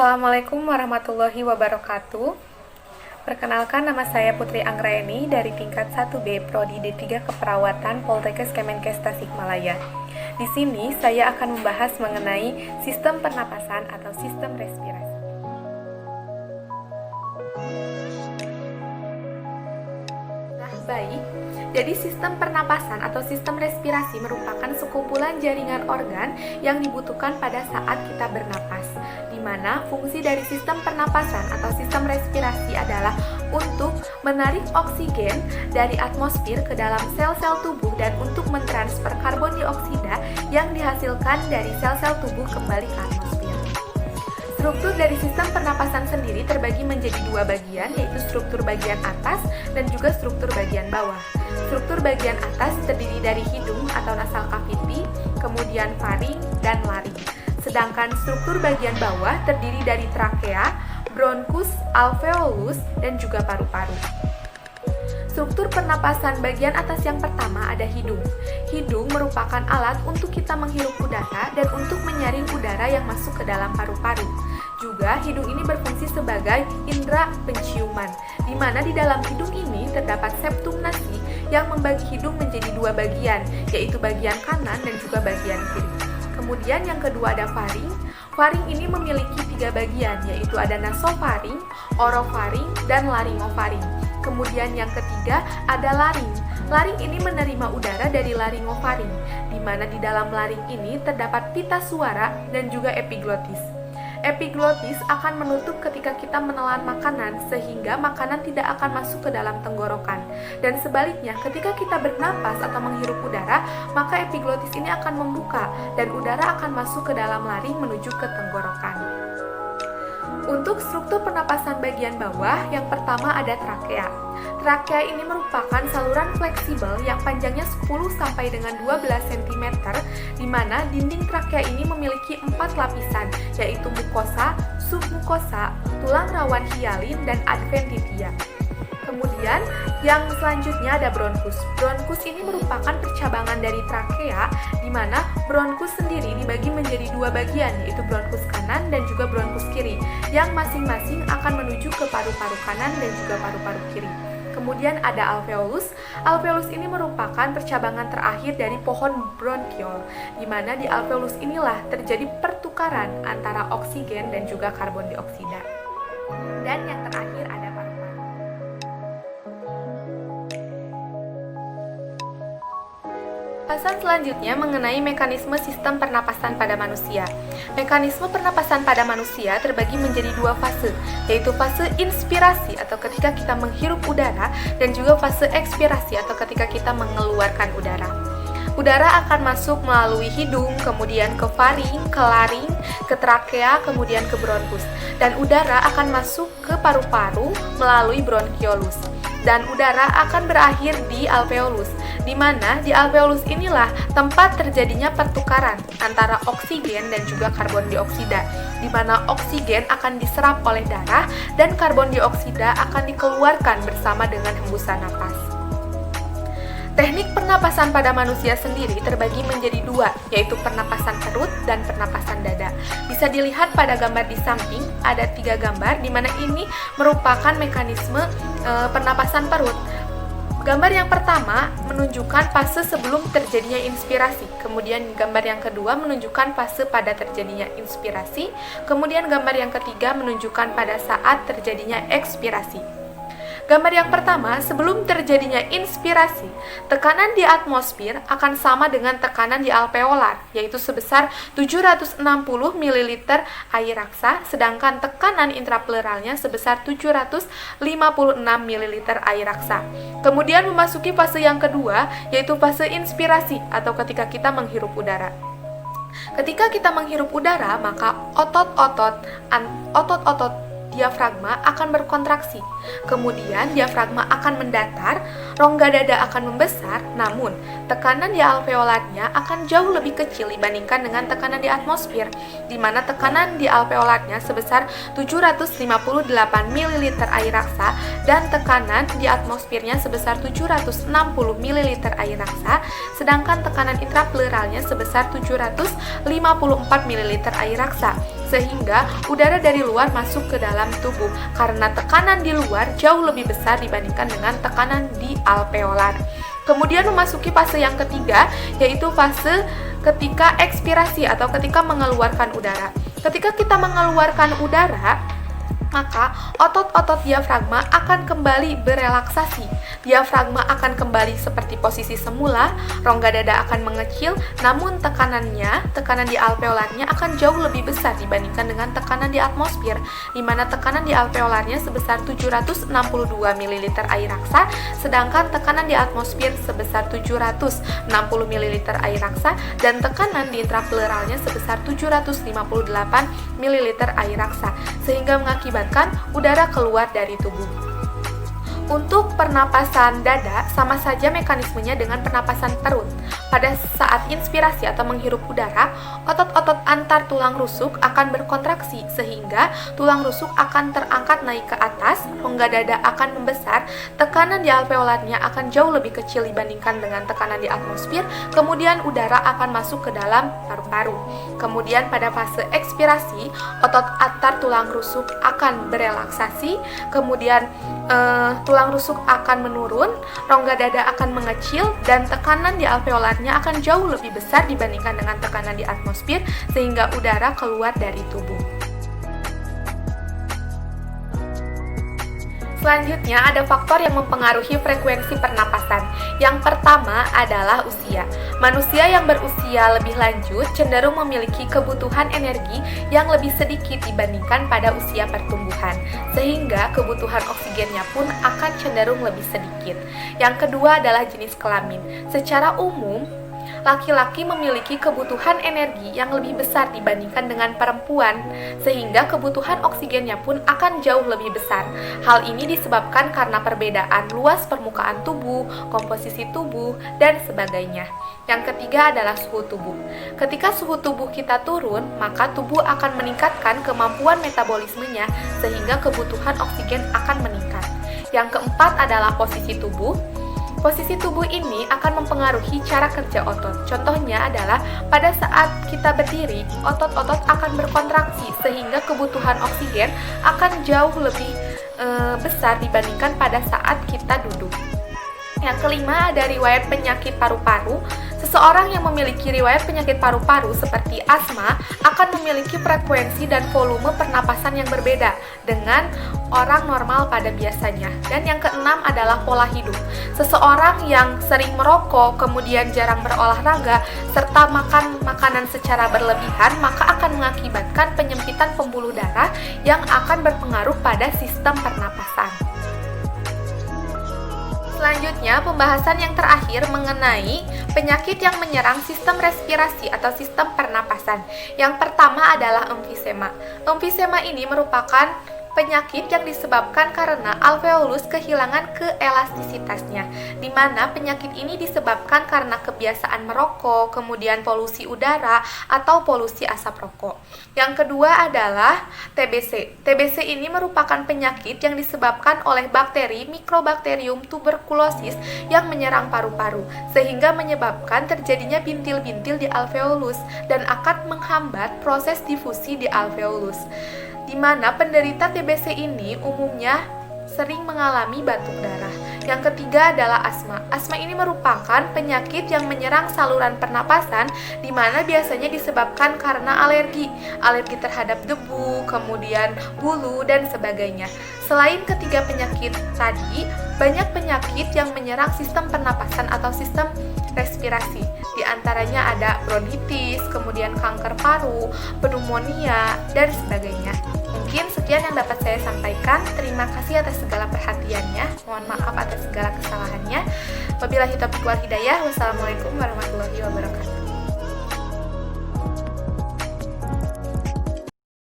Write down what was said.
Assalamualaikum warahmatullahi wabarakatuh. Perkenalkan, nama saya Putri Anggraeni dari tingkat 1B Prodi D3 Keperawatan Poltekkes Kemenkes Tasikmalaya. Di sini saya akan membahas mengenai sistem pernapasan atau sistem respirasi. Baik, jadi sistem pernapasan atau sistem respirasi merupakan sekumpulan jaringan organ yang dibutuhkan pada saat kita bernapas, di mana fungsi dari sistem pernapasan atau sistem respirasi adalah untuk menarik oksigen dari atmosfer ke dalam sel-sel tubuh dan untuk mentransfer karbon dioksida yang dihasilkan dari sel-sel tubuh kembali ke atmosfer. Struktur dari sistem pernapasan sendiri terbagi menjadi dua bagian, yaitu struktur bagian atas dan juga struktur bagian bawah. Struktur bagian atas terdiri dari hidung atau nasal cavity, kemudian faring, dan laring. Sedangkan struktur bagian bawah terdiri dari trakea, bronkus, alveolus, dan juga paru-paru. Struktur pernapasan bagian atas yang pertama ada hidung. Hidung merupakan alat untuk kita menghirup udara dan untuk menyaring udara yang masuk ke dalam paru-paru. Juga hidung ini berfungsi sebagai indera penciuman, di mana di dalam hidung ini terdapat septum nasi yang membagi hidung menjadi dua bagian, yaitu bagian kanan dan juga bagian kiri. Kemudian yang kedua ada faring. Faring ini memiliki tiga bagian, yaitu ada nasofaring, orofaring, dan laringofaring. Kemudian yang ketiga ada laring. Laring ini menerima udara dari laringofaring, di mana di dalam laring ini terdapat pita suara dan juga epiglotis. Epiglotis akan menutup ketika kita menelan makanan sehingga makanan tidak akan masuk ke dalam tenggorokan. Dan sebaliknya, ketika kita bernapas atau menghirup udara, maka epiglotis ini akan membuka dan udara akan masuk ke dalam laring menuju ke tenggorokan. Untuk struktur pernapasan bagian bawah, yang pertama ada trakea. Trakea ini merupakan saluran fleksibel yang panjangnya 10 sampai dengan 12 cm, di mana dinding trakea ini memiliki 4 lapisan, yaitu mukosa, submukosa, tulang rawan hialin, dan adventitia. Kemudian yang selanjutnya ada bronkus. Bronkus ini merupakan percabangan dari trakea, di mana bronkus sendiri dibagi menjadi dua bagian, yaitu bronkus kanan dan juga bronkus kiri, yang masing-masing akan menuju ke paru-paru kanan dan juga paru-paru kiri. Kemudian ada alveolus. Alveolus ini merupakan percabangan terakhir dari pohon bronkiol, di mana di alveolus inilah terjadi pertukaran antara oksigen dan juga karbon dioksida. Dan yang terakhir ada paru-paru. Pembahasan selanjutnya mengenai mekanisme sistem pernapasan pada manusia. Mekanisme pernapasan pada manusia terbagi menjadi dua fase, yaitu fase inspirasi atau ketika kita menghirup udara dan juga fase ekspirasi atau ketika kita mengeluarkan udara. Udara akan masuk melalui hidung, kemudian ke faring, ke laring, ke trakea, kemudian ke bronkus. Dan udara akan masuk ke paru-paru melalui bronkiolus. Dan udara akan berakhir di alveolus, di mana di alveolus inilah tempat terjadinya pertukaran antara oksigen dan juga karbon dioksida, di mana oksigen akan diserap oleh darah dan karbon dioksida akan dikeluarkan bersama dengan hembusan napas. Teknik pernapasan pada manusia sendiri terbagi menjadi dua, yaitu pernapasan perut dan pernapasan dada. Bisa dilihat pada gambar di samping, ada 3 gambar, di mana ini merupakan mekanisme pernapasan perut. Gambar yang pertama menunjukkan fase sebelum terjadinya inspirasi, kemudian gambar yang kedua menunjukkan fase pada terjadinya inspirasi, kemudian gambar yang ketiga menunjukkan pada saat terjadinya ekspirasi. Gambar yang pertama, sebelum terjadinya inspirasi, tekanan di atmosfer akan sama dengan tekanan di alveolar, yaitu sebesar 760 ml air raksa, sedangkan tekanan intrapleuralnya sebesar 756 ml air raksa. Kemudian memasuki fase yang kedua, yaitu fase inspirasi atau ketika kita menghirup udara. Ketika kita menghirup udara, maka otot-otot diafragma akan berkontraksi. Kemudian diafragma akan mendatar, rongga dada akan membesar, namun tekanan di alveolarnya akan jauh lebih kecil dibandingkan dengan tekanan di atmosfer, di mana tekanan di alveolarnya sebesar 758 ml air raksa dan tekanan di atmosfernya sebesar 760 ml air raksa, sedangkan tekanan intrapleuralnya sebesar 754 ml air raksa. sehingga udara dari luar masuk ke dalam tubuh karena tekanan di luar jauh lebih besar dibandingkan dengan tekanan di alveolar. Kemudian memasuki fase yang ketiga, yaitu fase ketika ekspirasi atau ketika mengeluarkan udara. Ketika kita mengeluarkan udara, maka otot-otot diafragma akan kembali berelaksasi. Diafragma akan kembali seperti posisi semula, rongga dada akan mengecil, namun tekanan di alveolarnya akan jauh lebih besar dibandingkan dengan tekanan di atmosfer, di mana tekanan di alveolarnya sebesar 762 ml air raksa, sedangkan tekanan di atmosfer sebesar 760 ml air raksa, dan tekanan di intrapleuralnya sebesar 758 ml air raksa, sehingga mengakibatkan udara keluar dari tubuh. Untuk pernapasan dada, sama saja mekanismenya dengan pernapasan perut. Pada saat inspirasi atau menghirup udara, otot-otot antar tulang rusuk akan berkontraksi, sehingga tulang rusuk akan terangkat naik ke atas, rongga dada akan membesar, tekanan di alveolarnya akan jauh lebih kecil dibandingkan dengan tekanan di atmosfer, kemudian udara akan masuk ke dalam paru-paru. Kemudian pada fase ekspirasi, otot antar tulang rusuk akan berelaksasi, kemudian tulang rusuk akan menurun, rongga dada akan mengecil, dan tekanan di alveolarnya akan jauh lebih besar dibandingkan dengan tekanan di atmosfer, sehingga udara keluar dari tubuh. Selanjutnya, ada faktor yang mempengaruhi frekuensi pernapasan. Yang pertama adalah usia. Manusia yang berusia lebih lanjut cenderung memiliki kebutuhan energi yang lebih sedikit dibandingkan pada usia pertumbuhan, sehingga kebutuhan oksigennya pun akan cenderung lebih sedikit. Yang kedua adalah jenis kelamin. Secara umum, laki-laki memiliki kebutuhan energi yang lebih besar dibandingkan dengan perempuan, sehingga kebutuhan oksigennya pun akan jauh lebih besar. Hal ini disebabkan karena perbedaan luas permukaan tubuh, komposisi tubuh, dan sebagainya. Yang ketiga adalah suhu tubuh. Ketika suhu tubuh kita turun, maka tubuh akan meningkatkan kemampuan metabolismenya, sehingga kebutuhan oksigen akan meningkat. Yang keempat adalah posisi tubuh. Posisi tubuh ini akan mempengaruhi cara kerja otot. Contohnya adalah pada saat kita berdiri, otot-otot akan berkontraksi sehingga kebutuhan oksigen akan jauh lebih besar dibandingkan pada saat kita duduk. Yang kelima ada riwayat penyakit paru-paru. Seseorang yang memiliki riwayat penyakit paru-paru seperti asma akan memiliki frekuensi dan volume pernapasan yang berbeda dengan orang normal pada biasanya. Dan yang keenam adalah pola hidup. Seseorang yang sering merokok, kemudian jarang berolahraga, serta makan makanan secara berlebihan, maka akan mengakibatkan penyempitan pembuluh darah yang akan berpengaruh pada sistem pernapasan. Selanjutnya, pembahasan yang terakhir mengenai penyakit yang menyerang sistem respirasi atau sistem pernapasan. Yang pertama adalah emfisema. Emfisema ini merupakan penyakit yang disebabkan karena alveolus kehilangan keelastisitasnya, di mana penyakit ini disebabkan karena kebiasaan merokok, kemudian polusi udara, atau polusi asap rokok. Yang kedua adalah TBC. TBC ini merupakan penyakit yang disebabkan oleh bakteri Mycobacterium tuberculosis yang menyerang paru-paru, sehingga menyebabkan terjadinya bintil-bintil di alveolus dan akan menghambat proses difusi di alveolus, di mana penderita TBC ini umumnya sering mengalami batuk darah. Yang ketiga adalah asma. Asma ini merupakan penyakit yang menyerang saluran pernapasan, di mana biasanya disebabkan karena alergi terhadap debu, kemudian bulu, dan sebagainya. Selain ketiga penyakit tadi, banyak penyakit yang menyerang sistem pernapasan atau sistem respirasi. Di antaranya ada bronkitis, kemudian kanker paru, pneumonia, dan sebagainya. Mungkin sekian yang dapat saya sampaikan. Terima kasih atas segala perhatiannya. Mohon maaf atas segala kesalahannya. Wabillahi taufiq wal hidayah. Wassalamualaikum warahmatullahi wabarakatuh.